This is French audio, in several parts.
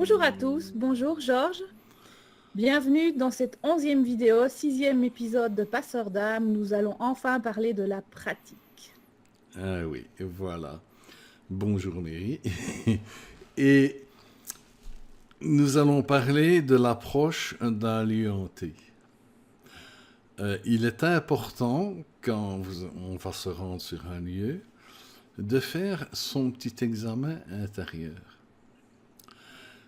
Bonjour à tous, bonjour Georges. Bienvenue dans cette 11e vidéo, 6e épisode de Passeur d'âme. Nous allons enfin parler de la pratique. Ah oui, voilà. Bonjour Mary. Et nous allons parler de l'approche d'un lieu hanté. Il est important, quand on va se rendre sur un lieu, de faire son petit examen intérieur.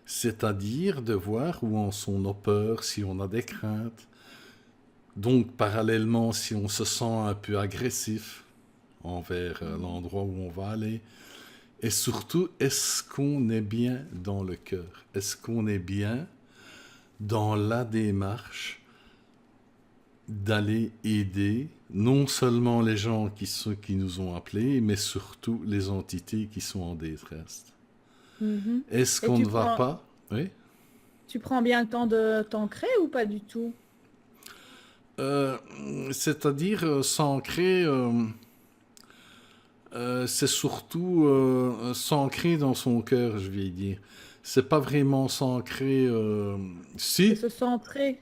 C'est-à-dire de voir où en sont nos peurs, si on a des craintes. Donc, parallèlement, si on se sent un peu agressif envers l'endroit où on va aller. Et surtout, est-ce qu'on est bien dans le cœur? Est-ce qu'on est bien dans la démarche d'aller aider non seulement les gens qui nous ont appelés, mais surtout les entités qui sont en détresse? Est-ce Et qu'on ne va pas? Oui? tu prends bien le temps de t'ancrer ou pas du tout? C'est-à-dire s'ancrer, c'est surtout s'ancrer dans son cœur, je vais dire. C'est pas vraiment s'ancrer, C'est si, se centrer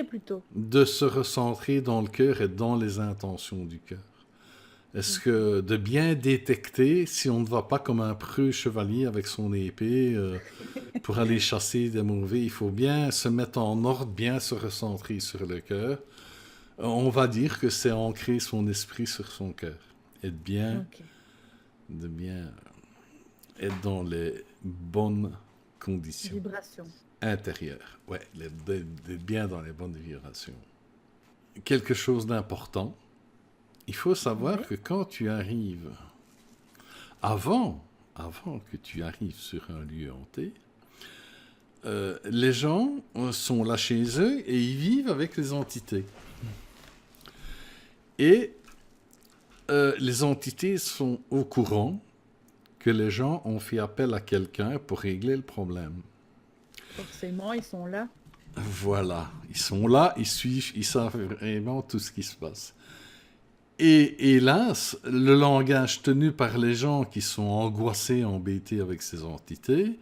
plutôt. de se recentrer dans le cœur et dans les intentions du cœur. Est-ce que de bien détecter si on ne va pas comme un preux chevalier avec son épée pour aller chasser des mauvais, il faut bien se mettre en ordre, bien se recentrer sur le cœur. On va dire que c'est ancrer son esprit sur son cœur. Être bien, Ok. de bien être dans les bonnes conditions Vibration. intérieures. Ouais, d'être bien dans les bonnes vibrations. Quelque chose d'important. Il faut savoir Ouais. que quand tu arrives, avant que tu arrives sur un lieu hanté, les gens sont là chez eux et ils vivent avec les entités. Et les entités sont au courant que les gens ont fait appel à quelqu'un pour régler le problème. Forcément, ils sont là. Voilà, ils sont là, ils suivent, ils savent vraiment tout ce qui se passe. Et hélas, le langage tenu par les gens qui sont angoissés, embêtés avec ces entités,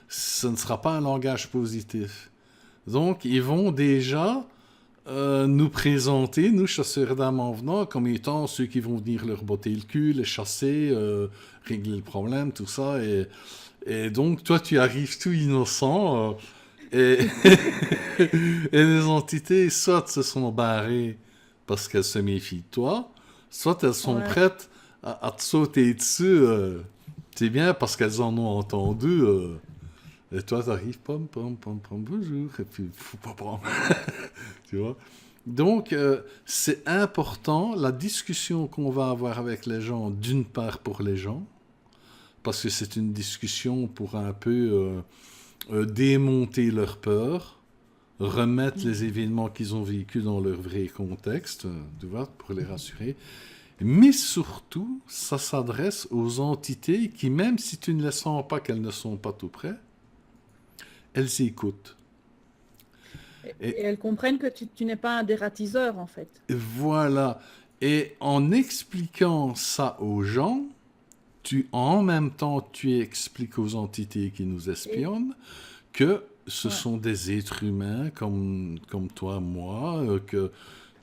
ce ne sera pas un langage positif. Donc, ils vont déjà nous présenter, nous, chasseurs d'âmes en venant, comme étant ceux qui vont venir leur botter le cul, les chasser, régler le problème, tout ça. Et donc, toi, tu arrives tout innocent, et, et les entités, soit se sont barrées parce qu'elles se méfient de toi, soit elles sont Ouais. prêtes à te sauter dessus. C'est bien parce qu'elles en ont entendu. Et toi, t'arrives, pom, pom, pom, pom, bonjour, et puis, pom, pom. Tu vois? Donc, c'est important, la discussion qu'on va avoir avec les gens, d'une part pour les gens, parce que c'est une discussion pour un peu démonter leur peur, remettre les événements qu'ils ont vécus dans leur vrai contexte, tu vois, pour les rassurer. Mais surtout, ça s'adresse aux entités qui, même si tu ne les sens pas qu'elles ne sont pas tout près, elles écoutent. Et elles comprennent que tu n'es pas un dératiseur, en fait. Voilà. Et en expliquant ça aux gens, en même temps, tu expliques aux entités qui nous espionnent que ce Ouais. sont des êtres humains comme toi, moi,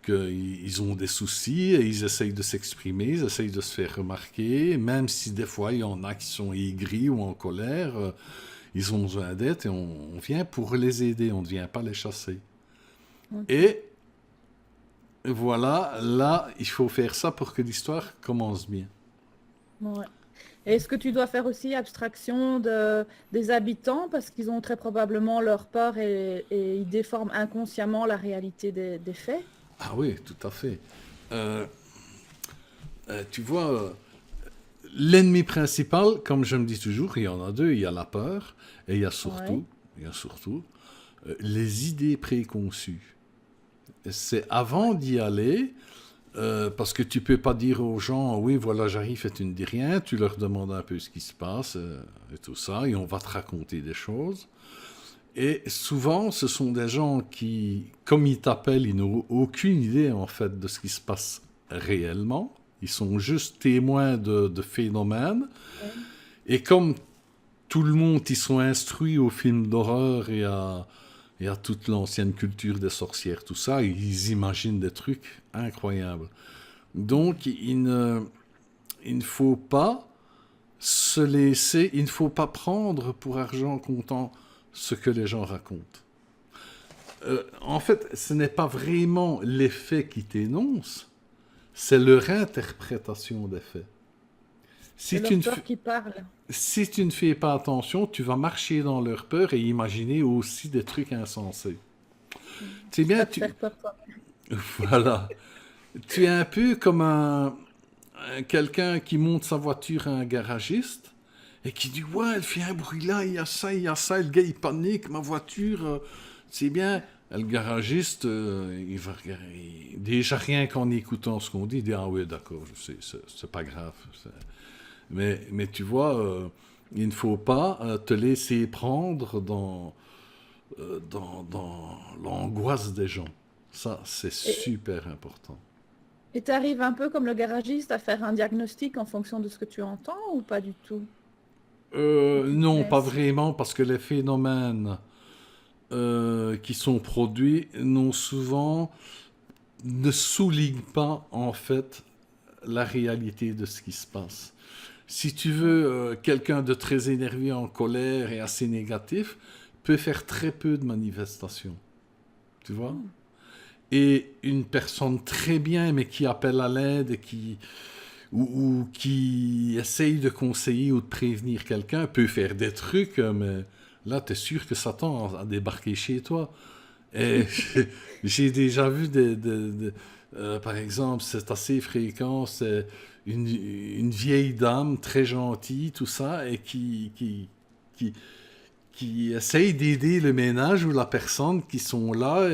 qu'ils ont des soucis et ils essayent de s'exprimer, ils essayent de se faire remarquer, même si des fois il y en a qui sont aigris ou en colère, ils ont besoin d'aide et on vient pour les aider, on ne vient pas les chasser. Ok. Et voilà, là, il faut faire ça pour que l'histoire commence bien. Ouais. Et est-ce que tu dois faire aussi abstraction des habitants parce qu'ils ont très probablement leur peur et ils déforment inconsciemment la réalité des faits? Ah oui, tout à fait. Euh, tu vois, l'ennemi principal, comme je me dis toujours, il y en a deux, il y a la peur et Ouais. il y a surtout les idées préconçues. C'est avant d'y aller, parce que tu peux pas dire aux gens, oui, voilà, j'arrive et tu ne dis rien, tu leur demandes un peu ce qui se passe et tout ça, et on va te raconter des choses. Et souvent, ce sont des gens qui, comme ils t'appellent, ils n'ont aucune idée en fait de ce qui se passe réellement. Ils sont juste témoins de phénomènes. Ouais. Et comme tout le monde qui sont instruits aux films d'horreur et à toute l'ancienne culture des sorcières, tout ça, ils imaginent des trucs incroyables. Donc, il ne faut pas se laisser, il ne faut pas prendre pour argent comptant ce que les gens racontent. En fait, ce n'est pas vraiment les faits qui t'énoncent, c'est leur interprétation des faits. C'est leur peur qui parle. Si tu ne fais pas attention, tu vas marcher dans leur peur et imaginer aussi des trucs insensés. C'est bien, Ça te faire peur toi. voilà. Tu es un peu comme quelqu'un qui monte sa voiture à un garagiste et qui dit ouais, elle fait un bruit là, il y a ça, il y a ça. Et le gars il panique, ma voiture, c'est bien. Et le garagiste, il va regarder. Déjà rien qu'en écoutant ce qu'on dit, il dit ah oui, d'accord, je sais, c'est pas grave. Mais tu vois, il ne faut pas te laisser prendre dans l'angoisse des gens. Ça, c'est Et super important. tu arrives un peu comme le garagiste à faire un diagnostic en fonction de ce que tu entends ou pas du tout? Ou tu te Non, pas laisses? vraiment, parce que les phénomènes qui sont produits ne soulignent pas en fait la réalité de ce qui se passe. Si tu veux, quelqu'un de très énervé, en colère et assez négatif peut faire très peu de manifestations, tu vois. Et une personne très bien, mais qui appelle à l'aide et ou qui essaye de conseiller ou de prévenir quelqu'un, peut faire des trucs, mais là, tu es sûr que Satan a débarqué chez toi. Et j'ai déjà vu par exemple, c'est assez fréquent, c'est une vieille dame très gentille, tout ça, et qui, qui essayent d'aider le ménage ou la personne qui sont là.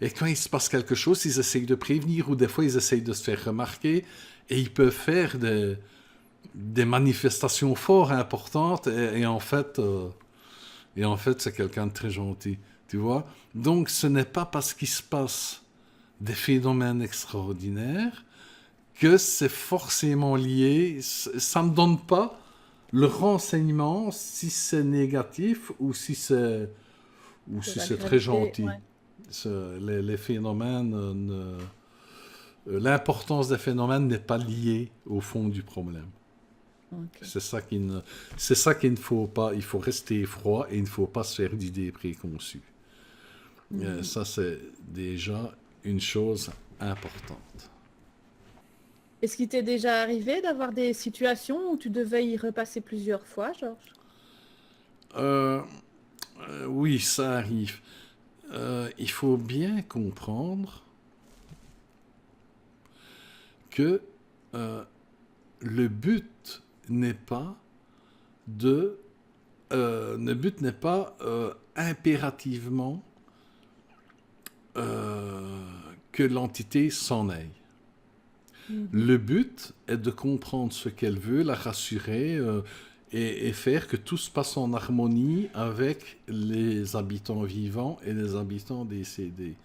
Et quand il se passe quelque chose, ils essayent de prévenir ou des fois, ils essayent de se faire remarquer. Et ils peuvent faire des manifestations fort importantes. Et en fait, c'est quelqu'un de très gentil. Tu vois? Donc, ce n'est pas parce qu'il se passe des phénomènes extraordinaires que c'est forcément lié. Ça ne donne pas le renseignement si c'est négatif ou De si la c'est très gravité, gentil. ouais. Les phénomènes, l'importance des phénomènes n'est pas liée au fond du problème. Ok. C'est ça qu'il ne faut pas. Il faut rester froid et il ne faut pas se faire d'idées préconçues. Mhm. Ça, c'est déjà une chose importante. Est-ce qu'il t'est déjà arrivé d'avoir des situations où tu devais y repasser plusieurs fois, Georges? Euh, oui, ça arrive. Il faut bien comprendre que euh, le but n'est pas impérativement que l'entité s'en aille. Mhm. Le but est de comprendre ce qu'elle veut, la rassurer et faire que tout se passe en harmonie avec les habitants vivants et les habitants décédés.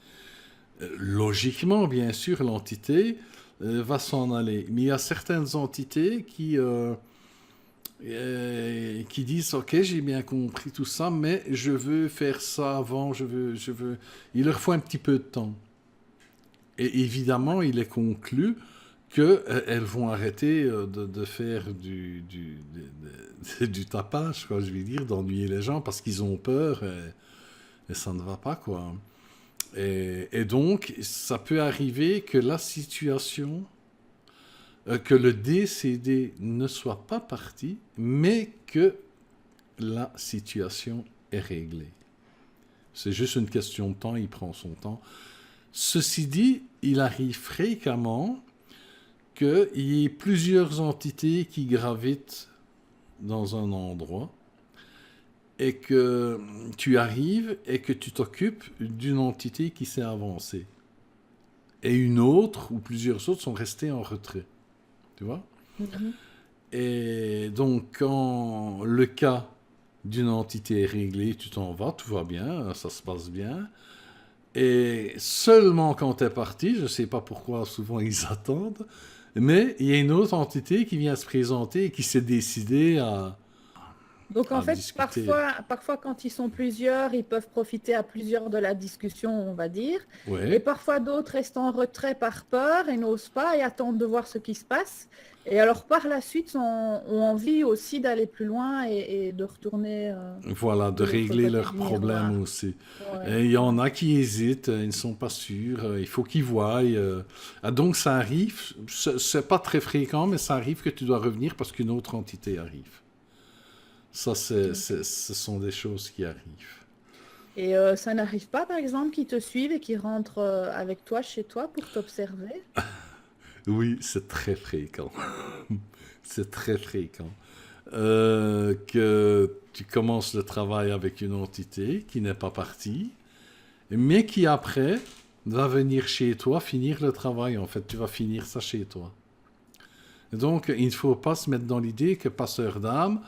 Logiquement, bien sûr, l'entité va s'en aller. Mais il y a certaines entités qui disent, OK, j'ai bien compris tout ça, mais je veux faire ça avant, je veux... Il leur faut un petit peu de temps. Et évidemment, il est conclu qu'elles vont arrêter de faire du tapage, quoi, je vais dire, d'ennuyer les gens parce qu'ils ont peur et ça ne va pas, quoi. Et donc, ça peut arriver que la situation, que le décédé ne soit pas parti, mais que la situation est réglée. C'est juste une question de temps, il prend son temps. Ceci dit, il arrive fréquemment qu'il y ait plusieurs entités qui gravitent dans un endroit et que tu arrives et que tu t'occupes d'une entité qui s'est avancée. Et une autre ou plusieurs autres sont restées en retrait. Tu vois? Mhm. Et donc, quand le cas d'une entité est réglé, tu t'en vas, tout va bien, ça se passe bien. Et seulement quand tu es parti, je ne sais pas pourquoi souvent ils attendent, mais il y a une autre entité qui vient se présenter et qui s'est décidée Donc en à fait, discuter. parfois quand ils sont plusieurs, ils peuvent profiter à plusieurs de la discussion, on va dire. Et Ouais. parfois d'autres restent en retrait par peur et n'osent pas et attendent de voir ce qui se passe. Et alors par la suite, ont envie aussi d'aller plus loin et de retourner Voilà, de de l'autre régler côté leurs du problèmes miroir. aussi. Ouais, Et il y ouais. en a qui hésitent, ils ne sont pas sûrs, il faut qu'ils voient. Ah, donc ça arrive, c'est pas très fréquent, mais ça arrive que tu dois revenir parce qu'une autre entité arrive. Ça, Ok. ce sont des choses qui arrivent. Et ça n'arrive pas, par exemple, qu'ils te suivent et qu'ils rentrent avec toi chez toi pour t'observer? Oui, c'est très fréquent. C'est très fréquent. Que tu commences le travail avec une entité qui n'est pas partie, mais qui après va venir chez toi finir le travail. En fait, tu vas finir ça chez toi. Donc, il ne faut pas se mettre dans l'idée que passeur d'âme,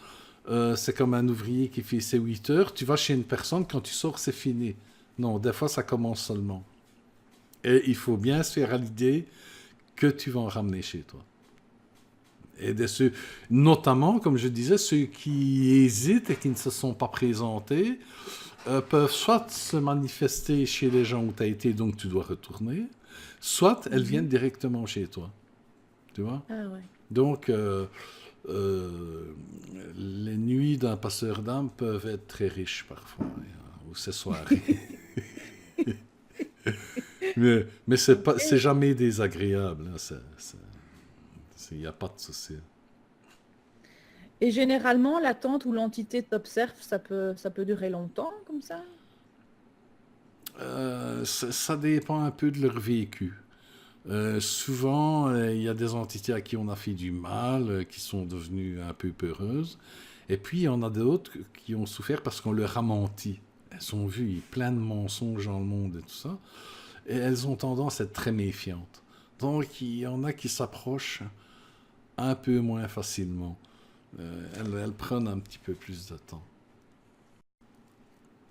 c'est comme un ouvrier qui fait ses 8 heures. Tu vas chez une personne, quand tu sors, c'est fini. Non, des fois, ça commence seulement. Et il faut bien se faire à l'idée que tu vas en ramener chez toi. Et de ceux, notamment, comme je disais, ceux qui hésitent et qui ne se sont pas présentés peuvent soit se manifester chez les gens où tu as été, donc tu dois retourner, soit elles Mhm. viennent directement chez toi. Tu vois? Ah ouais. Donc, euh, les nuits d'un passeur d'âme peuvent être très riches parfois, ou ces soirées. Mais c'est Ok. jamais désagréable. Hein, il n'y a pas de souci. Et généralement, l'attente où l'entité t'observe, ça peut durer longtemps comme ça? Ça dépend un peu de leur vécu. Souvent, il y a des entités à qui on a fait du mal, qui sont devenues un peu peureuses. Et puis, il y en a d'autres qui ont souffert parce qu'on leur a menti. Elles ont vu il y a plein de mensonges dans le monde et tout ça. Et elles ont tendance à être très méfiantes. Donc, il y en a qui s'approchent un peu moins facilement. Elles prennent un petit peu plus de temps.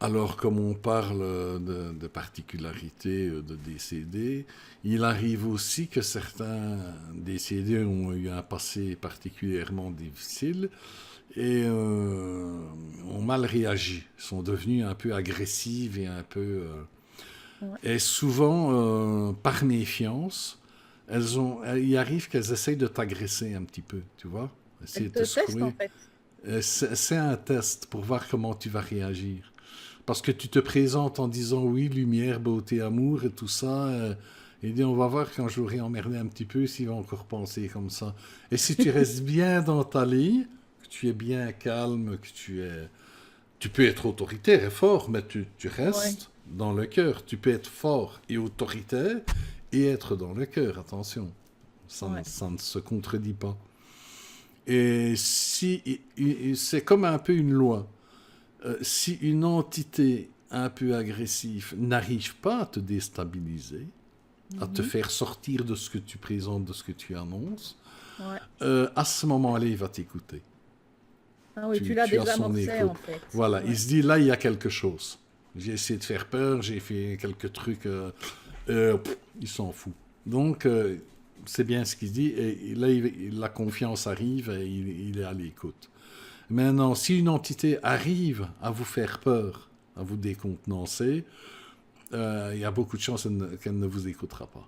Alors, comme on parle de particularités de décédés, il arrive aussi que certains décédés ont eu un passé particulièrement difficile et ont mal réagi, sont devenus un peu agressifs et un peu... Ouais. et souvent, par méfiance, il arrive qu'elles essayent de t'agresser un petit peu, tu vois, essayer Elle de te te teste en secouer. fait. C'est un test pour voir comment tu vas réagir. Parce que tu te présentes en disant oui, lumière, beauté, amour et tout ça. Et dit, on va voir quand je l'aurai emmerdé un petit peu s'il va encore penser comme ça. Et si tu restes bien dans ta ligne, que tu es bien calme, que tu es... Tu peux être autoritaire et fort, mais tu Ouais, restes dans le cœur. Tu peux être fort et autoritaire et être dans le cœur, attention. ouais. Ça ne se contredit pas. Et si c'est comme un peu une loi. Si une entité un peu agressive n'arrive pas à te déstabiliser, à te Mhm. faire sortir de ce que tu présentes, de ce que tu annonces, Ouais. à ce moment-là, il va t'écouter. Ah oui, tu l'as Tu as son désamorcé en écoute. fait. Voilà, il Ouais. se dit, là, il y a quelque chose. J'ai essayé de faire peur, j'ai fait quelques trucs, il s'en fout. Donc, c'est bien ce qu'il dit, et là, la confiance arrive et il est à l'écoute. Maintenant, si une entité arrive à vous faire peur, à vous décontenancer, il y a beaucoup de chances qu'elle ne vous écoutera pas.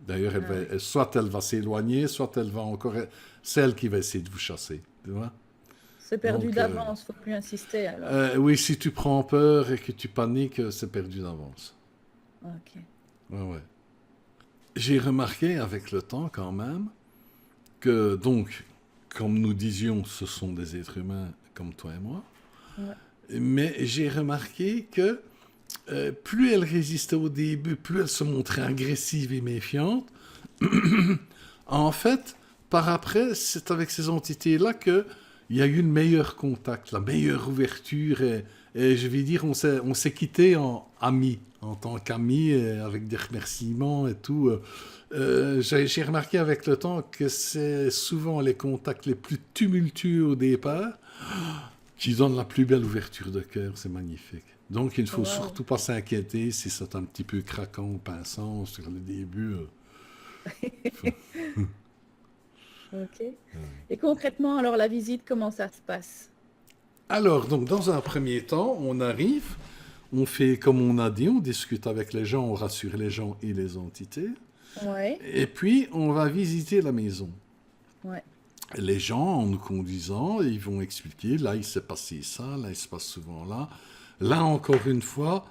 D'ailleurs, Ah ouais. soit elle va s'éloigner, soit elle va encore... C'est elle qui va essayer de vous chasser. Tu vois? C'est perdu Donc, d'avance, faut plus insister alors. oui, si tu prends peur et que tu paniques, c'est perdu d'avance. Ok. Ouais, ouais. J'ai remarqué avec le temps quand même que, donc, comme nous disions, ce sont des êtres humains comme toi et moi, Ouais. mais j'ai remarqué que plus elle résistait au début, plus elle se montrait agressive et méfiante. En fait, par après, c'est avec ces entités-là qu'il y a eu le meilleur contact, la meilleure ouverture. Et je vais dire, on s'est quitté en amis, en tant qu'amis, avec des remerciements et tout. J'ai remarqué avec le temps que c'est souvent les contacts les plus tumultueux au départ qui donnent la plus belle ouverture de cœur. C'est magnifique. Donc, il ne faut Wow. surtout pas s'inquiéter si c'est un petit peu craquant ou pinçant sur le début. Ok. Et concrètement, alors la visite, comment ça se passe? Alors, donc, dans un premier temps, on arrive, on fait comme on a dit, on discute avec les gens, on rassure les gens et les entités. Ouais, Et puis, on va visiter la maison. ouais, Les gens, en nous conduisant, ils vont expliquer, là, il s'est passé ça, là, il se passe souvent là. Là, encore une fois,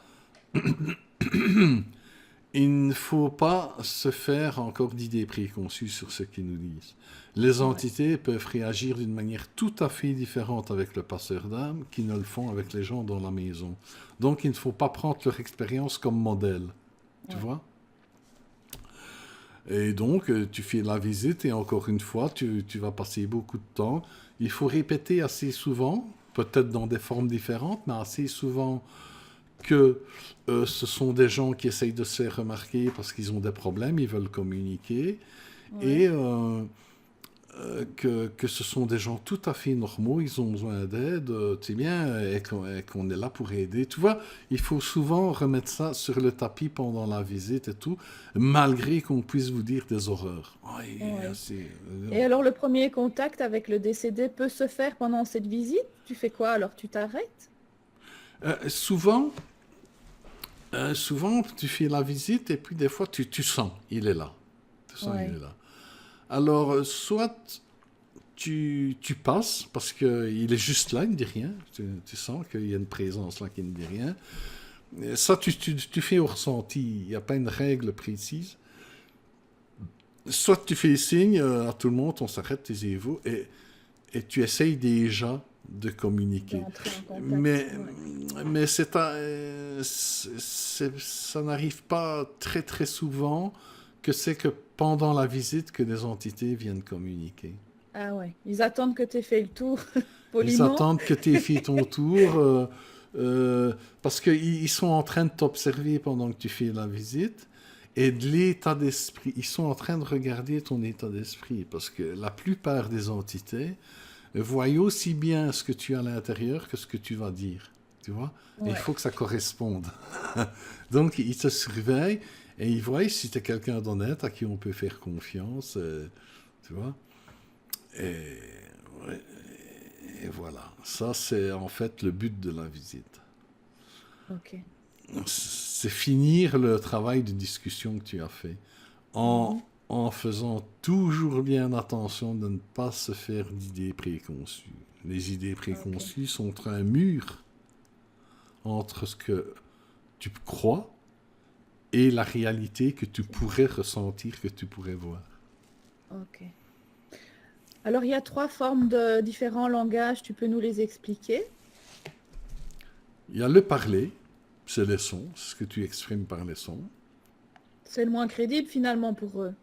il ne faut pas se faire encore d'idées préconçues sur ce qu'ils nous disent. Les ouais, entités peuvent réagir d'une manière tout à fait différente avec le passeur d'âme qu'ils ne le font avec les gens dans la maison. Donc, il ne faut pas prendre leur expérience comme modèle. Tu ouais. vois? Et donc, tu fais la visite et encore une fois, tu vas passer beaucoup de temps. Il faut répéter assez souvent, peut-être dans des formes différentes, mais assez souvent que ce sont des gens qui essayent de se faire remarquer parce qu'ils ont des problèmes, ils veulent communiquer, Ouais. et que ce sont des gens tout à fait normaux, ils ont besoin d'aide, tu sais bien, et qu'on est là pour aider. Tu vois, il faut souvent remettre ça sur le tapis pendant la visite et tout, malgré qu'on puisse vous dire des horreurs. Ah, Ouais. c'est, Et alors, le premier contact avec le décédé peut se faire pendant cette visite? Tu fais quoi? Alors, tu t'arrêtes? souvent, souvent, tu fais la visite et puis des fois, tu sens, il est là. Tu sens, il Ouais, est là. Alors, soit tu passes parce qu'il est juste là, il ne dit rien. Tu sens qu'il y a une présence là qui ne dit rien. Ça, tu fais au ressenti. Il n'y a pas une règle précise. Soit tu fais signe à tout le monde, on s'arrête, taisez-vous, et tu essayes déjà de communiquer. d'entrer en contact. Mais, Ouais. mais ça n'arrive pas très très souvent que c'est que pendant la visite que des entités viennent communiquer. Ah ouais. Ils attendent que tu aies fait le tour, Ils poliment. attendent que tu aies fait ton tour parce qu'ils sont en train de t'observer pendant que tu fais la visite et de l'état d'esprit. Ils sont en train de regarder ton état d'esprit parce que la plupart des entités voient aussi bien ce que tu as à l'intérieur que ce que tu vas dire. Tu vois? Et il Ouais. faut que ça corresponde. Donc, ils te surveillent et ils voient si tu es quelqu'un d'honnête à qui on peut faire confiance. Tu vois? Et, ouais, et voilà. Ça, c'est en fait le but de la visite. Ok. C'est finir le travail de discussion que tu as fait en, Mhm. en faisant toujours bien attention de ne pas se faire d'idées préconçues. Les idées Ok. préconçues sont un mur entre ce que tu crois et la réalité que tu pourrais ressentir, que tu pourrais voir. Ok. Alors, il y a trois formes de différents langages. Tu peux nous les expliquer? Il y a le parler, c'est les sons, c'est ce que tu exprimes par les sons. C'est le moins crédible finalement pour eux.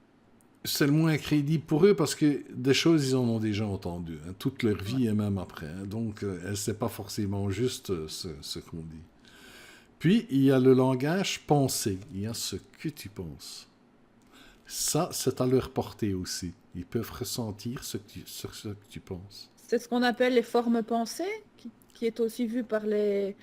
C'est le moins crédible pour eux parce que des choses, ils en ont déjà entendu, hein, toute leur Ouais. vie et même après. Hein. Donc, c'est pas forcément juste ce qu'on dit. Puis, il y a le langage pensé. Il y a ce que tu penses. Ça, c'est à leur portée aussi. Ils peuvent ressentir ce que tu penses. C'est ce qu'on appelle les formes pensées, qui est aussi vu par les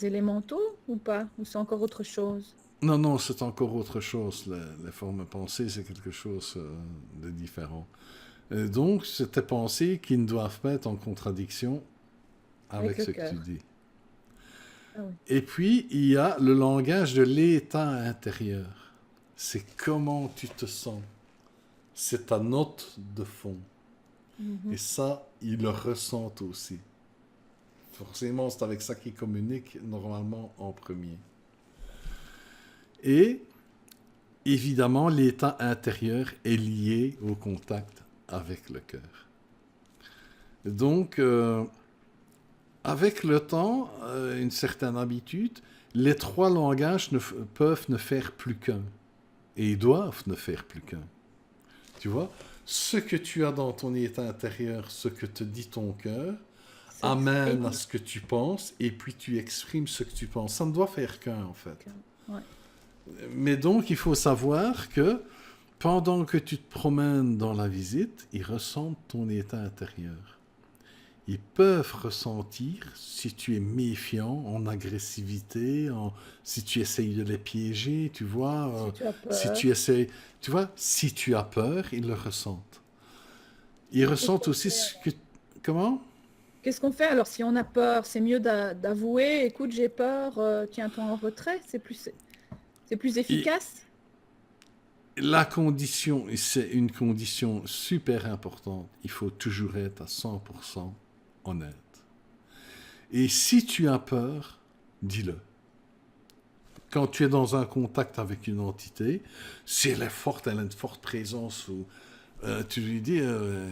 élémentaux ou pas? Ou c'est encore autre chose? Non, non, c'est encore autre chose. Les formes pensées, c'est quelque chose de différent. Donc, c'est tes pensées qui ne doivent pas être en contradiction Avec avec le ce que tu cœur. dis. Ah oui. Et puis, il y a le langage de l'état intérieur. C'est comment tu te sens. C'est ta note de fond. Et Mhm. ça, ils le ressentent aussi. Forcément, c'est avec ça qu'ils communiquent normalement en premier. Et évidemment, l'état intérieur est lié au contact avec le cœur. Donc, avec le temps, une certaine habitude, les trois langages peuvent ne faire plus qu'un. Et ils doivent ne faire plus qu'un. Tu vois, ce que tu as dans ton état intérieur, ce que te dit ton cœur, amène à S'exprime. ce que tu penses, et puis tu exprimes ce que tu penses. Ça ne doit faire qu'un, en fait. Ouais. Mais donc, il faut savoir que pendant que tu te promènes dans la visite, ils ressentent ton état intérieur. Ils peuvent ressentir si tu es méfiant, en agressivité, si tu essayes de les piéger, tu vois, Si tu as si peur. tu essayes, tu vois, si tu as peur, ils le ressentent. Ils Et ressentent pour aussi ce que... Comment? Qu'est-ce qu'on fait alors si on a peur? C'est mieux d'avouer, écoute, j'ai peur, tiens-toi en retrait, c'est plus Et efficace? la condition, et c'est une condition super importante, il faut toujours être à 100% honnête. Et si tu as peur, dis-le. Quand tu es dans un contact avec une entité, si elle est forte, elle a une forte présence, ou tu lui dis,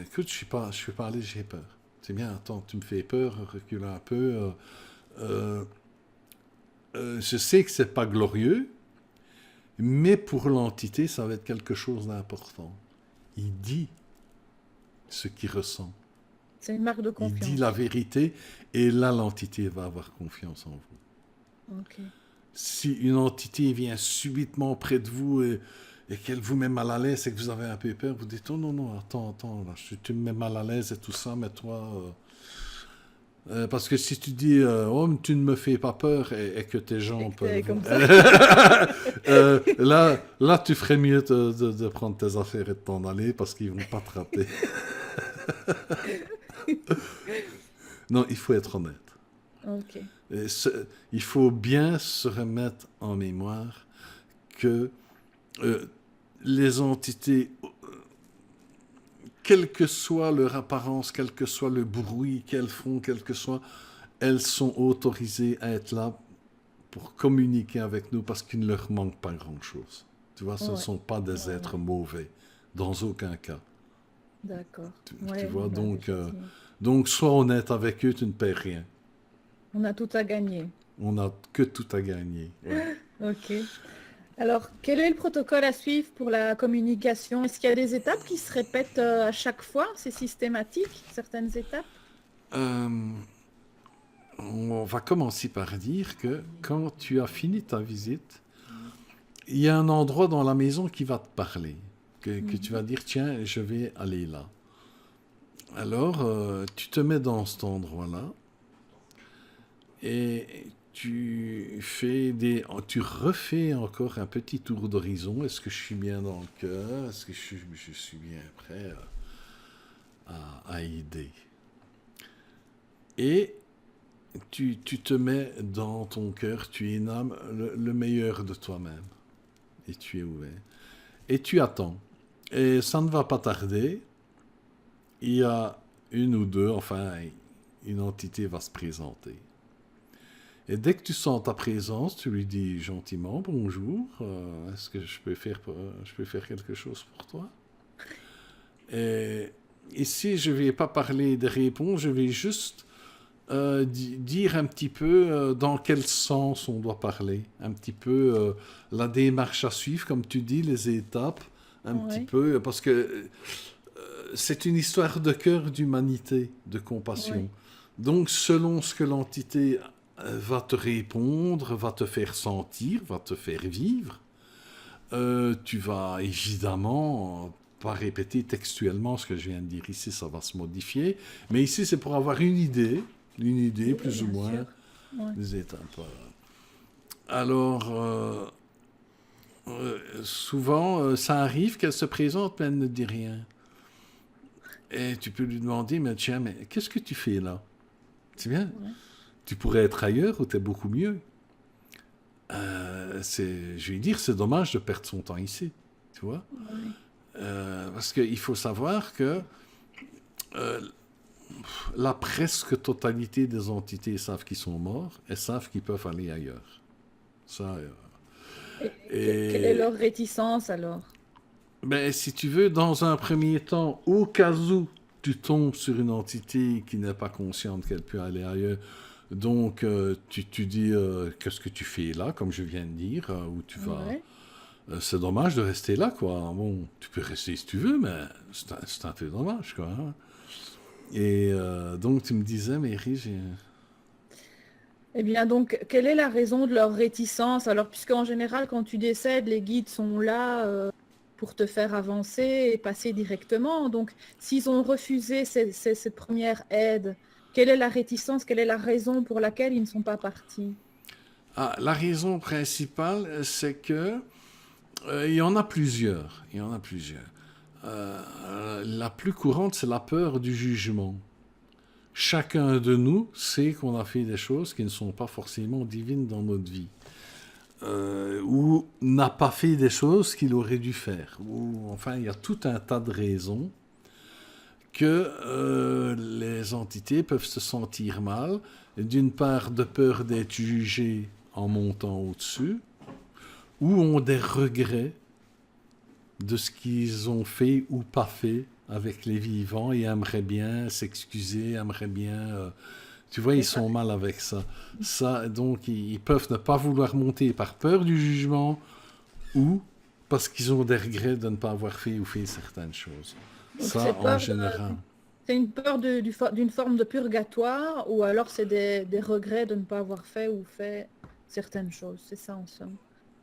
écoute, je suis pas allé, j'ai peur. C'est bien, attends, tu me fais peur, recule un peu. Euh, je sais que c'est pas glorieux, mais pour l'entité, ça va être quelque chose d'important. Il dit ce qu'il ressent. C'est une marque de Il dit la confiance. vérité, et là, l'entité va avoir confiance en vous. Ok. Si une entité vient subitement près de vous et qu'elle vous met mal à l'aise et que vous avez un peu peur, vous dites, oh non, non, attends, là, tu me mets mal à l'aise et tout ça, mais toi... parce que si tu dis, oh, mais tu ne me fais pas peur et que tes Et gens que c'est peuvent... comme ça. là, tu ferais mieux de prendre tes affaires et de t'en aller parce qu'ils vont pas te rater. Non, il faut être honnête. Ok. Et il faut bien se remettre en mémoire que euh, les entités, quelle que soit leur apparence, quel que soit le bruit qu'elles font, quel que soit, elles sont autorisées à être là pour communiquer avec nous parce qu'il ne leur manque pas grand-chose. Tu vois, ce ne Ouais. sont pas des Ouais, ouais. êtres mauvais, dans aucun cas. D'accord. Tu Ouais, vois, bah, effectivement. donc sois honnête avec eux, tu ne perds rien. On a tout à gagner. On n'a que tout à gagner. Ouais. Ok. Alors, quel est le protocole à suivre pour la communication? Est-ce qu'il y a des étapes qui se répètent à chaque fois? C'est systématique, certaines étapes? Euh, on va commencer par dire que quand tu as fini ta visite, il y a un endroit dans la maison qui va te parler, que tu vas Mhm. dire, tiens, je vais aller là. Alors, tu te mets dans cet endroit-là et tu refais encore un petit tour d'horizon. Est-ce que je suis bien dans le cœur? Est-ce que je suis bien prêt à aider? Et tu te mets dans ton cœur, tu énames le meilleur de toi-même. Et tu es ouvert. Et tu attends. Et ça ne va pas tarder. Il y a une ou deux, enfin, une entité va se présenter. Et dès que tu sens ta présence, tu lui dis gentiment bonjour. Est-ce que je peux faire quelque chose pour toi? Et ici, je ne vais pas parler des réponses, je vais juste dire un petit peu dans quel sens on doit parler, un petit peu la démarche à suivre, comme tu dis, les étapes, un petit Oui, peu, parce que c'est une histoire de cœur, d'humanité, de oui, compassion. Donc, selon ce que l'entité va te répondre, va te faire sentir, va te faire vivre, tu vas évidemment pas répéter textuellement ce que je viens de dire ici, ça va se modifier, mais ici c'est pour avoir une idée oui, plus ou bien moins sûr. Ouais. des étapes. Alors, souvent, ça arrive qu'elle se présente, mais elle ne dit rien. Et tu peux lui demander, mais tiens, mais qu'est-ce que tu fais là? C'est bien, Ouais. tu pourrais être ailleurs où tu es beaucoup mieux. Je vais dire, c'est dommage de perdre son temps ici, tu vois? Ouais. Parce qu'il faut savoir que euh, la presque totalité des entités savent qu'ils sont morts et savent qu'ils peuvent aller ailleurs. Ça, Et quelle est et leur réticence alors? ben, si tu veux, dans un premier temps, au cas où tu tombes sur une entité qui n'est pas consciente qu'elle peut aller ailleurs, donc tu dis qu'est-ce que tu fais là, comme je viens de dire, où tu vas. Ouais. C'est dommage de rester là, quoi. Bon, tu peux rester si tu veux, mais c'est un peu dommage, quoi. Hein. Et donc tu me disais, Mary, Eh bien, donc, quelle est la raison de leur réticence? Alors, puisqu'en général, quand tu décèdes, les guides sont là pour te faire avancer et passer directement. Donc, s'ils ont refusé cette première aide, quelle est la réticence? Quelle est la raison pour laquelle ils ne sont pas partis? Ah, la raison principale, c'est que il y en a plusieurs. Il y en a plusieurs. La plus courante, c'est la peur du jugement. chacun de nous sait qu'on a fait des choses qui ne sont pas forcément divines dans notre vie. Ou n'a pas fait des choses qu'il aurait dû faire. Ou, enfin, il y a tout un tas de raisons que les entités peuvent se sentir mal, d'une part de peur d'être jugées en montant au-dessus, ou ont des regrets de ce qu'ils ont fait ou pas fait avec les vivants et aimeraient bien s'excuser, aimeraient bien... tu vois, ils sont mal avec ça. Donc, ils peuvent ne pas vouloir monter par peur du jugement ou parce qu'ils ont des regrets de ne pas avoir fait ou fait certaines choses. Donc Ça, en général. c'est une peur d'une forme de purgatoire, ou alors c'est des regrets de ne pas avoir fait ou fait certaines choses. C'est ça en somme.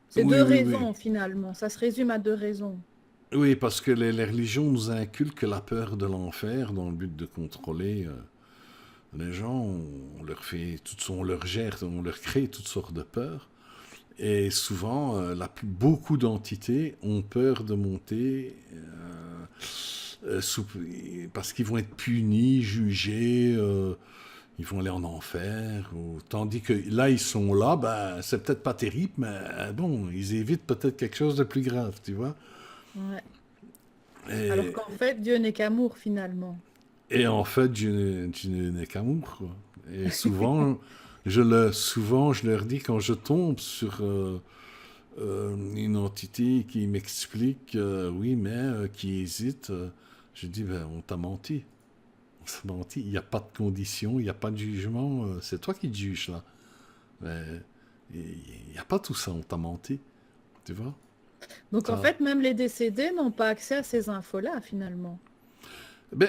C'est Oui, deux oui, oui. raisons finalement. Ça se résume à deux raisons. Oui, parce que les religions nous inculquent la peur de l'enfer dans le but de contrôler les gens. On leur fait, on leur gère, on leur crée toutes sortes de peurs. Et souvent, beaucoup d'entités ont peur de monter parce qu'ils vont être punis, jugés, ils vont aller en enfer. Tandis que là, ils sont là, ben, c'est peut-être pas terrible, mais bon, ils évitent peut-être quelque chose de plus grave, tu vois. Ouais. Et, Alors qu'en fait, Dieu n'est qu'amour finalement. et en fait, je n'ai qu'amour, quoi. Et souvent, souvent, je leur dis quand je tombe sur une entité qui m'explique, oui, mais qui hésite, je dis, ben, on t'a menti. On t'a menti. Il n'y a pas de condition, il n'y a pas de jugement. C'est toi qui te juges, là. Mais il n'y a pas tout ça, on t'a menti. Tu vois? Donc en fait, même les décédés n'ont pas accès à ces infos-là finalement. Ben,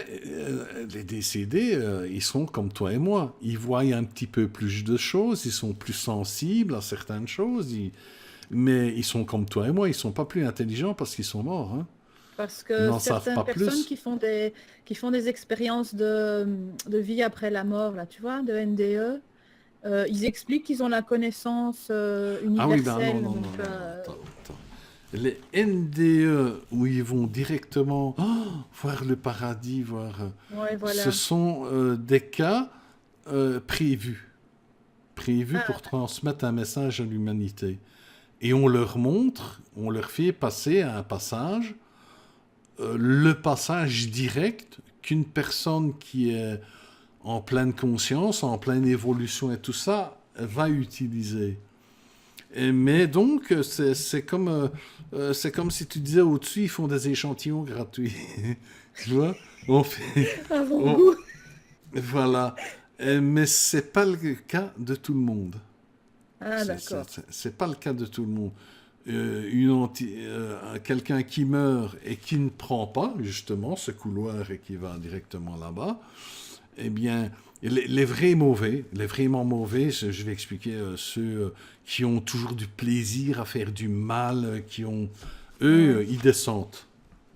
les décédés, ils sont comme toi et moi. Ils voient un petit peu plus de choses, ils sont plus sensibles à certaines choses, mais ils sont comme toi et moi, ils sont pas plus intelligents parce qu'ils sont morts. Hein. Parce Ils que n'en savent certaines pas personnes plus. qui font des expériences de vie après la mort, là, tu vois, de NDE, ils expliquent qu'ils ont la connaissance Ah oui, ben non, universelle. non, non, Donc, non, non, attends, attends. Les NDE, où ils vont directement voir le paradis, ouais, ce voilà. sont des cas prévus. Prévus Ah, pour transmettre un message à l'humanité. Et on leur montre, on leur fait passer à un passage, le passage direct qu'une personne qui est en pleine conscience, en pleine évolution et tout ça, va utiliser. Mais donc, c'est comme si tu disais au-dessus, ils font des échantillons gratuits. Tu vois? On fait, on- avant-goût. voilà. Mais c'est pas le cas de tout le monde. Ah, d'accord. C'est pas le cas de tout le monde. Quelqu'un qui meurt et qui ne prend pas justement ce couloir et qui va directement là-bas, eh bien, les vrais mauvais, les vraiment mauvais, je vais expliquer ceux qui ont toujours du plaisir à faire du mal, eux, Ouais, ils descendent.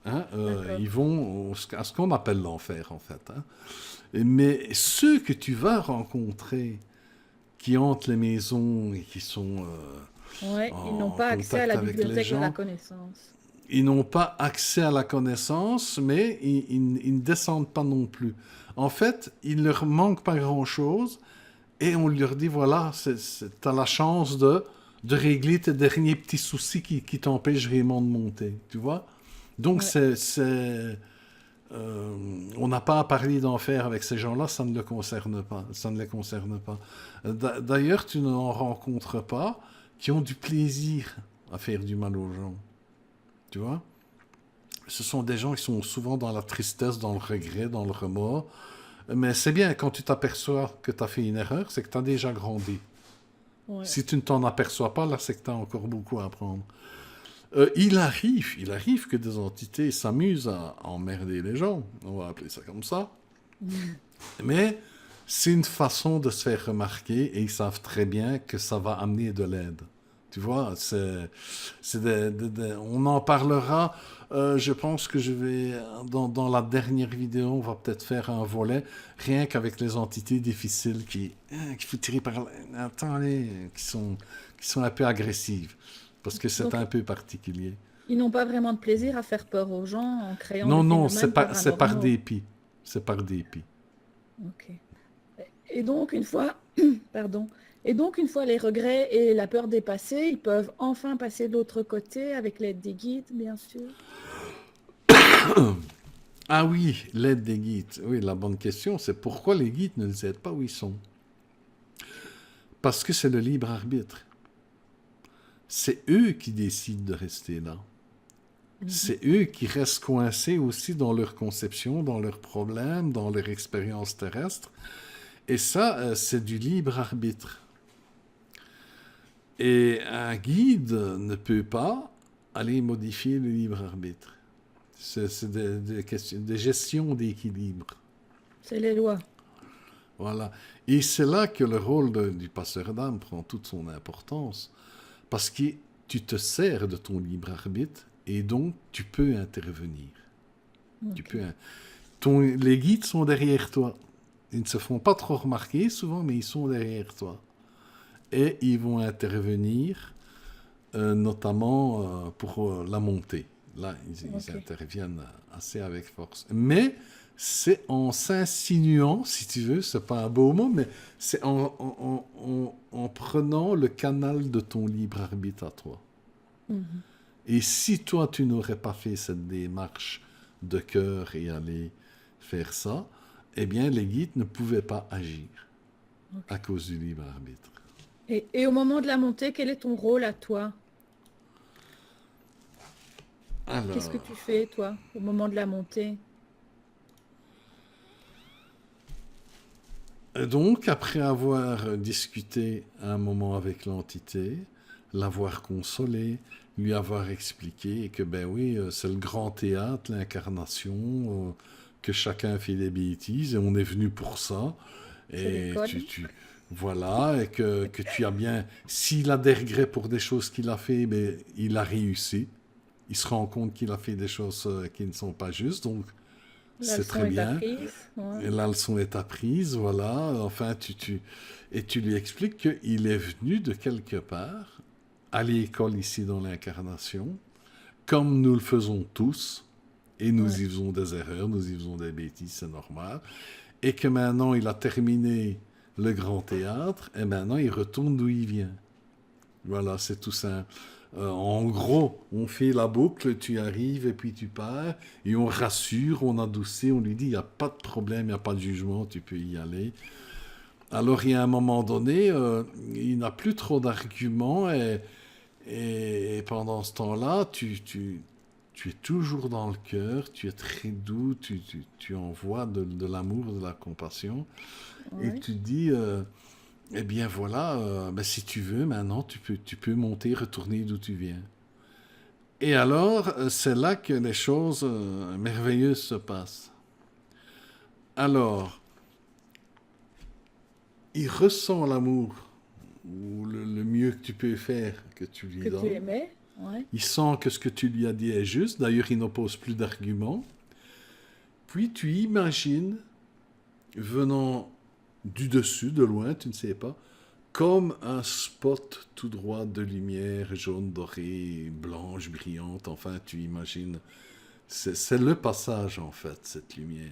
Hein, d'accord. ils vont à ce qu'on appelle l'enfer, en fait. Hein. Mais ceux que tu vas rencontrer, qui hantent les maisons et qui sont Ouais, ils n'ont en pas accès à contact la avec les bibliothèque de la gens, connaissance. ils n'ont pas accès à la connaissance, mais ils ne descendent pas non plus. En fait, il leur manque pas grand-chose et on leur dit, voilà, tu as la chance de régler tes derniers petits soucis qui t'empêchent vraiment de monter, tu vois? Donc, Ouais. on n'a pas à parler d'enfer avec ces gens-là, ça ne le concerne pas. Ça ne les concerne pas. D'ailleurs, tu n'en rencontres pas qui ont du plaisir à faire du mal aux gens. Tu vois? Ce sont des gens qui sont souvent dans la tristesse, dans le regret, dans le remords. Mais c'est bien, quand tu t'aperçois que tu as fait une erreur, c'est que tu as déjà grandi. Ouais. Si tu ne t'en aperçois pas, là, c'est que tu as encore beaucoup à apprendre. Il arrive que des entités s'amusent à emmerder les gens. On va appeler ça comme ça. Mais c'est une façon de se faire remarquer et ils savent très bien que ça va amener de l'aide. Tu vois, on en parlera. Je pense que je vais, dans la dernière vidéo, on va peut-être faire un volet, rien qu'avec les entités difficiles qu'il faut tirer par là. Attendez, qui sont un peu agressives. Parce que c'est Donc, un peu particulier. ils n'ont pas vraiment de plaisir à faire peur aux gens en créant Non, des non, phénomènes c'est par paranormaux. dépit. C'est par dépit. Ok. Et donc, une fois, pardon, et donc, une fois les regrets et la peur dépassés, ils peuvent enfin passer de l'autre côté avec l'aide des guides, bien sûr. Ah oui, l'aide des guides. Oui, la bonne question, c'est pourquoi les guides ne les aident pas où ils sont? Parce que c'est le libre arbitre. C'est eux qui décident de rester là. Mhm. C'est eux qui restent coincés aussi dans leur conception, dans leurs problèmes, dans leur expérience terrestre. Et ça, c'est du libre arbitre. Et un guide ne peut pas aller modifier le libre arbitre. C'est des questions, des gestions d'équilibre. C'est les lois. Voilà. Et c'est là que le rôle du passeur d'âme prend toute son importance. Parce que tu te sers de ton libre arbitre et donc tu peux intervenir. Tu Ok. peux, les guides sont derrière toi. Ils ne se font pas trop remarquer souvent, mais ils sont derrière toi. Et ils vont intervenir, notamment pour la montée. Là, ils Ok. interviennent assez avec force. Mais c'est en s'insinuant, si tu veux, c'est pas un beau mot, mais c'est en prenant le canal de ton libre arbitre à toi. Mhm. Et si toi, tu n'aurais pas fait cette démarche de cœur et aller faire ça, eh bien, les guides ne pouvaient pas agir Ok. à cause du libre arbitre. Et au moment de la montée, quel est ton rôle à toi? Qu'est-ce que Alors, tu fais, toi, au moment de la montée? donc, après avoir discuté un moment avec l'entité, l'avoir consolé, lui avoir expliqué que, ben oui, c'est le grand théâtre, l'incarnation, que chacun fait des bêtises et on est venu pour ça. C'est Et l'école. voilà, et que tu as bien, s'il a des regrets pour des choses qu'il a fait, ben, il a réussi. Il se rend compte qu'il a fait des choses qui ne sont pas justes, donc La c'est leçon très est bien. apprise. Ouais. Et la leçon est apprise, voilà. Enfin, et tu lui expliques qu'il est venu de quelque part, à l'école ici dans l'incarnation, comme nous le faisons tous, et Ouais. nous y faisons des erreurs, nous y faisons des bêtises, c'est normal. Et que maintenant il a terminé le grand théâtre, et maintenant il retourne d'où il vient. Voilà, c'est tout ça. En gros, on fait la boucle, tu arrives et puis tu pars, et on rassure, on adoucit, on lui dit, il n'y a pas de problème, il n'y a pas de jugement, tu peux y aller. Alors, il y a un moment donné, il n'a plus trop d'arguments, et pendant ce temps-là, tu es toujours dans le cœur, tu es très doux, tu envoies de l'amour, de la compassion, et Ouais. tu dis, eh bien voilà, ben, si tu veux, maintenant, tu peux monter, retourner d'où tu viens. Et alors, c'est là que les choses merveilleuses se passent. Alors, il ressent l'amour, ou le mieux que tu peux faire, que tu lui Que tu donnes. aimais. Ouais. Il sent que ce que tu lui as dit est juste. D'ailleurs, il n'oppose plus d'arguments. Puis tu imagines, venant du dessus, de loin, tu ne sais pas, comme un spot tout droit de lumière jaune, dorée, blanche, brillante. Enfin, tu imagines. C'est le passage, en fait, cette lumière.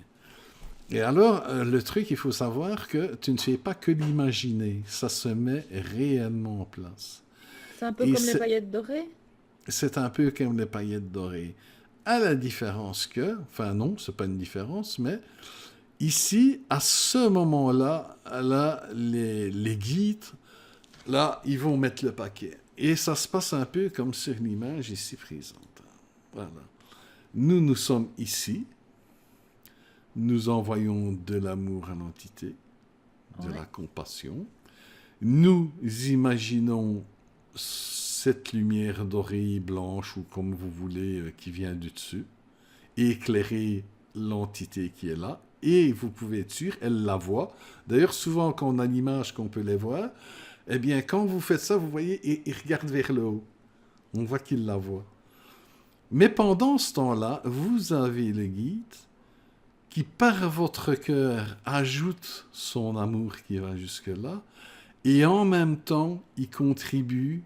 Et alors, le truc, il faut savoir que tu ne fais pas que l'imaginer. Ça se met réellement en place. C'est un peu Et comme les paillettes dorées. c'est un peu comme les paillettes dorées. À la différence que, enfin non, c'est pas une différence, mais ici, à ce moment-là, là, les guides, là, ils vont mettre le paquet. Et ça se passe un peu comme sur l'image ici présente. Voilà. Nous sommes ici, nous envoyons de l'amour à l'entité, de la Ouais. compassion. Nous imaginons cette lumière dorée, blanche ou comme vous voulez, qui vient du dessus, éclairer l'entité qui est là. Et vous pouvez être sûr, elle la voit. D'ailleurs, souvent, quand on a l'image qu'on peut les voir, eh bien, quand vous faites ça, vous voyez, il regarde vers le haut. On voit qu'il la voit. Mais pendant ce temps-là, vous avez le guide qui, par votre cœur, ajoute son amour qui va jusque-là, et en même temps, il contribue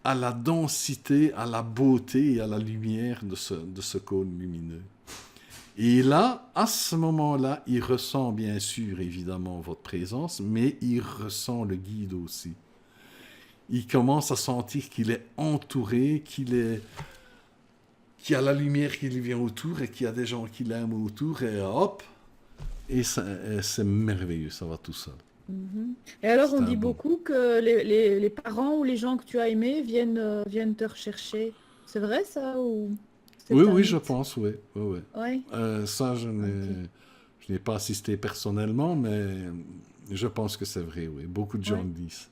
à la densité, à la beauté et à la lumière de ce cône lumineux. Et là, à ce moment-là, il ressent bien sûr, évidemment, votre présence, mais il ressent le guide aussi. Il commence à sentir qu'il est entouré, qu'il y a la lumière qui lui vient autour et qu'il y a des gens qui l'aiment autour, et hop, et c'est merveilleux, ça va tout seul. Mhm. Et alors, C'est on un dit bon. beaucoup que les parents ou les gens que tu as aimés viennent te rechercher. C'est vrai ça ou Oui, c'est un oui, je mythe? pense, oui. Oui, oui. Oui. Ça, Ok. je n'ai pas assisté personnellement, mais je pense que c'est vrai, oui. Beaucoup de gens Ouais. le disent.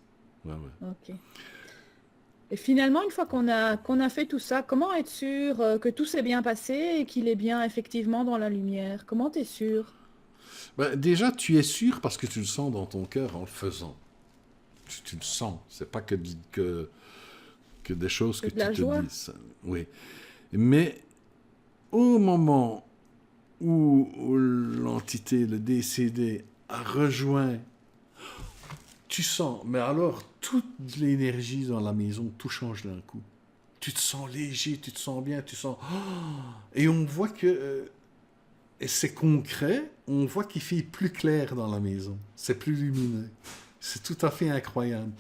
Ouais, ouais. Ok. Et finalement, une fois qu'on a fait tout ça, comment être sûr que tout s'est bien passé et qu'il est bien effectivement dans la lumière? Comment t'es sûr? Ben, déjà, tu es sûr parce que tu le sens dans ton cœur en le faisant. Tu le sens. C'est pas que des choses que C'est de tu la te joie? dis. Oui. Mais au moment où l'entité, le décédé, a rejoint, tu sens, mais alors toute l'énergie dans la maison, tout change d'un coup. Tu te sens léger, tu te sens bien, tu sens... Et on voit que... et c'est concret, on voit qu'il fait plus clair dans la maison. C'est plus lumineux. C'est tout à fait incroyable.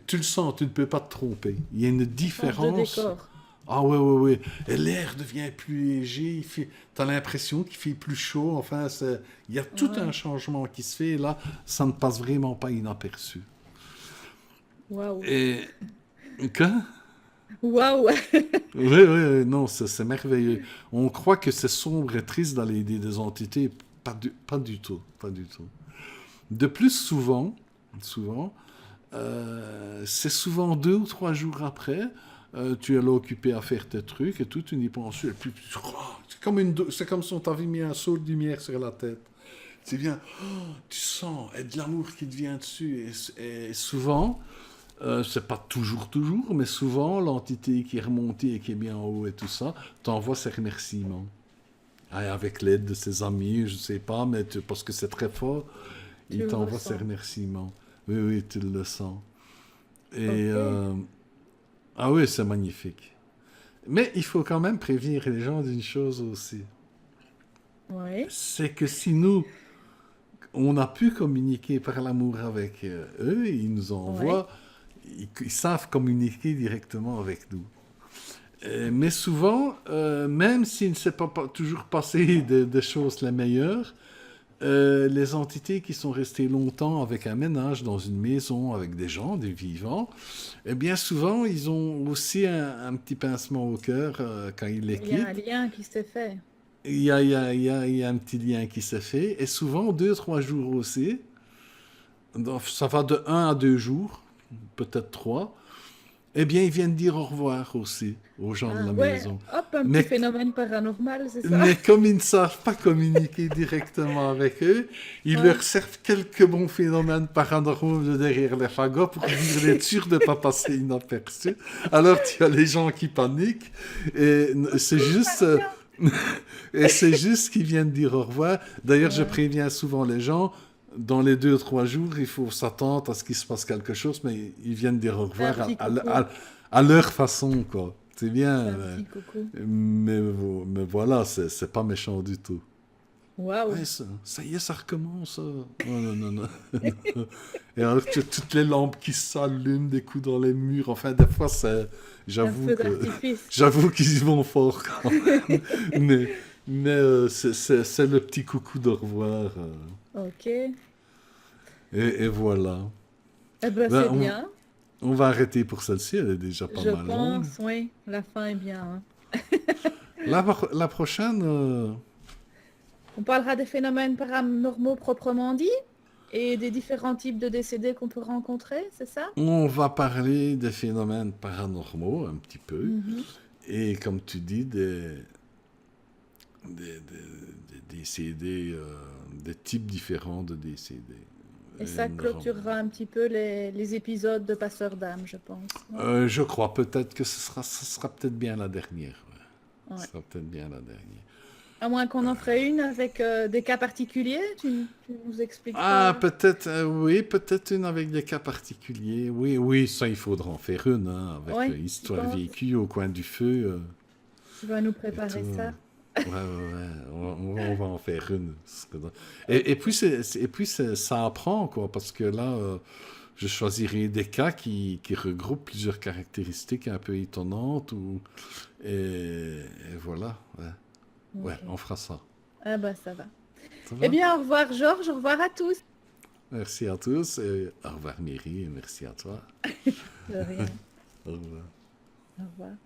Tu le sens, tu ne peux pas te tromper. Il y a une Ça change de différence. décor. Ah ouais, ouais, ouais. Et l'air devient plus léger. Tu as l'impression qu'il fait plus chaud. Enfin, il y a tout un Ouais. changement qui se fait. Et là, ça ne passe vraiment pas inaperçu. Waouh. Et... Quoi? Waouh. Oui, oui, oui, non, c'est merveilleux. On croit que c'est sombre et triste dans l'idée des entités. Pas du tout. Pas du tout. De plus, souvent, c'est souvent 2 ou 3 jours après, tu es là occupé à faire tes trucs et tout, tu n'y penses plus. Et puis, c'est comme si on t'avait mis un seau de lumière sur la tête. C'est bien, tu sens, et de l'amour qui te vient dessus. Et souvent, c'est pas toujours, mais souvent, l'entité qui est remontée et qui est bien en haut et tout ça, t'envoie ses remerciements. Ah, avec l'aide de ses amis, je sais pas, mais parce que c'est très fort, Tu il le t'envoie ses ressens. remerciements. Oui, oui, tu le sens. Et Ok. ah oui, c'est magnifique. Mais il faut quand même prévenir les gens d'une chose aussi. Ouais. C'est que si nous, on a pu communiquer par l'amour avec eux, ils nous Ouais. envoient, ils savent communiquer directement avec nous. Mais souvent, même s'il ne s'est pas toujours passé des choses les meilleures, les entités qui sont restées longtemps avec un ménage dans une maison, avec des gens, des vivants, eh bien souvent, ils ont aussi un petit pincement au cœur quand ils les Il y a un quittent. lien qui s'est fait. Il y a un petit lien qui se fait. Et souvent, 2, 3 jours aussi, donc ça va de 1 à 2 jours, peut-être 3, eh bien, ils viennent dire au revoir aussi aux gens de Ah la ouais, maison. hop, un petit Mais phénomène paranormal, c'est ça? Mais comme ils ne savent pas communiquer directement avec eux, ils Ouais. leur servent quelques bons phénomènes paranormaux de derrière les fagots pour dire d'être sûr de ne pas passer inaperçu. Alors tu as les gens qui paniquent et c'est juste, et c'est juste qu'ils viennent dire au revoir. D'ailleurs, je Ouais. préviens souvent les gens, dans les 2, 3 jours, il faut s'attendre à ce qu'il se passe quelque chose, mais ils viennent dire au C'est un revoir petit coucou. à leur façon, quoi. C'est bien. C'est un petit coucou. Mais voilà, c'est pas méchant du tout. Waouh. Ouais, ça y est, ça recommence. Non, non, non, non. Non. Et alors, tu as toutes les lampes qui s'allument, des coups dans les murs. Enfin, des fois, Un j'avoue feu que, d'artifice. j'avoue qu'ils y vont fort quand même. Mais c'est le petit coucou de revoir. Ok. Eh Et voilà. ben, Ben, c'est bien. on va arrêter pour celle-ci, elle est déjà pas Je mal longue. pense, oui. La fin est bien, hein. La prochaine, On parlera des phénomènes paranormaux proprement dit et des différents types de décédés qu'on peut rencontrer, c'est ça? on va parler des phénomènes paranormaux un petit peu. Mhm. Et comme tu dis, des décédés, des types différents de décédés. Et Et ça une ram- clôturera un petit peu les épisodes de Passeurs d'âme, je pense. Non? Je crois peut-être que ce sera peut-être bien la dernière. Ouais. Ce Ouais. sera peut-être bien la dernière. À moins qu'on en ferait une avec des cas particuliers, tu nous Ah, expliqueras. peut-être, oui, peut-être une avec des cas particuliers. Oui, oui, ça, il faudra en faire une, hein, avec Oui, je histoire pense. vécue au coin du feu Tu vas nous et tout. préparer ça. On va en faire une. Et puis, ça apprend, quoi, parce que là, je choisirai des cas qui regroupent plusieurs caractéristiques un peu étonnantes, et voilà. Ouais. Ouais, Ok. on fera ça. Ah bah ça va. Ça Eh va? bien, au revoir Georges, au revoir à tous. Merci à tous, et au revoir Miri, et merci à toi. De rien. Au revoir. Au revoir.